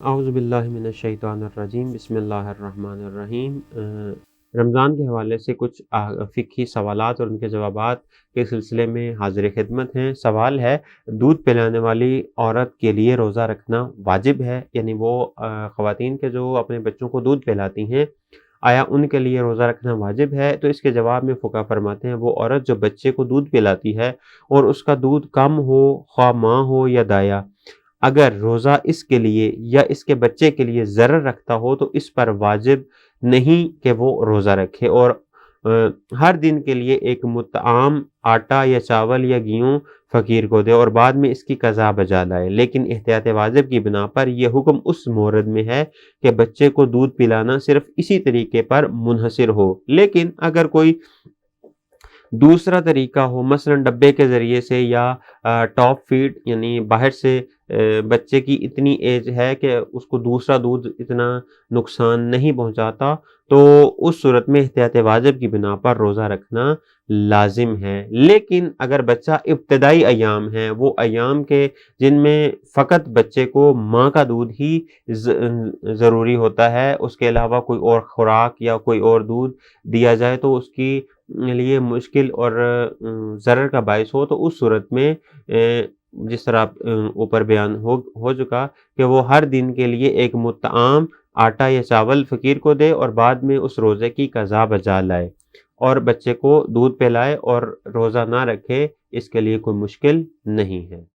اعوذ باللہ من الشیطان الرجیم، بسم اللہ الرحمن الرحیم۔ رمضان کے حوالے سے کچھ فقہی سوالات اور ان کے جوابات کے سلسلے میں حاضر خدمت ہیں۔ سوال ہے، دودھ پلانے والی عورت کے لیے روزہ رکھنا واجب ہے؟ یعنی وہ خواتین کے جو اپنے بچوں کو دودھ پلاتی ہیں، آیا ان کے لیے روزہ رکھنا واجب ہے؟ تو اس کے جواب میں فقہا فرماتے ہیں، وہ عورت جو بچے کو دودھ پلاتی ہے اور اس کا دودھ کم ہو، خواہ ماں ہو یا دایا، اگر روزہ اس کے لیے یا اس کے بچے کے لیے ضرر رکھتا ہو تو اس پر واجب نہیں کہ وہ روزہ رکھے، اور ہر دن کے لیے ایک مطعام آٹا یا چاول یا گیہوں فقیر کو دے اور بعد میں اس کی قضا بجا لائے۔ لیکن احتیاط واجب کی بنا پر یہ حکم اس مورد میں ہے کہ بچے کو دودھ پلانا صرف اسی طریقے پر منحصر ہو، لیکن اگر کوئی دوسرا طریقہ ہو، مثلا ڈبے کے ذریعے سے یا ٹاپ فیڈ، یعنی باہر سے بچے کی اتنی ایج ہے کہ اس کو دوسرا دودھ اتنا نقصان نہیں پہنچاتا، تو اس صورت میں احتیاط واجب کی بنا پر روزہ رکھنا لازم ہے۔ لیکن اگر بچہ ابتدائی ایام ہے، وہ ایام کے جن میں فقط بچے کو ماں کا دودھ ہی ضروری ہوتا ہے، اس کے علاوہ کوئی اور خوراک یا کوئی اور دودھ دیا جائے تو اس کی لیے مشکل اور ضرر کا باعث ہو، تو اس صورت میں جس طرح اوپر بیان ہو چکا کہ وہ ہر دن کے لیے ایک مطعام آٹا یا چاول فقیر کو دے اور بعد میں اس روزے کی قضا بجا لائے اور بچے کو دودھ پلائے اور روزہ نہ رکھے، اس کے لیے کوئی مشکل نہیں ہے۔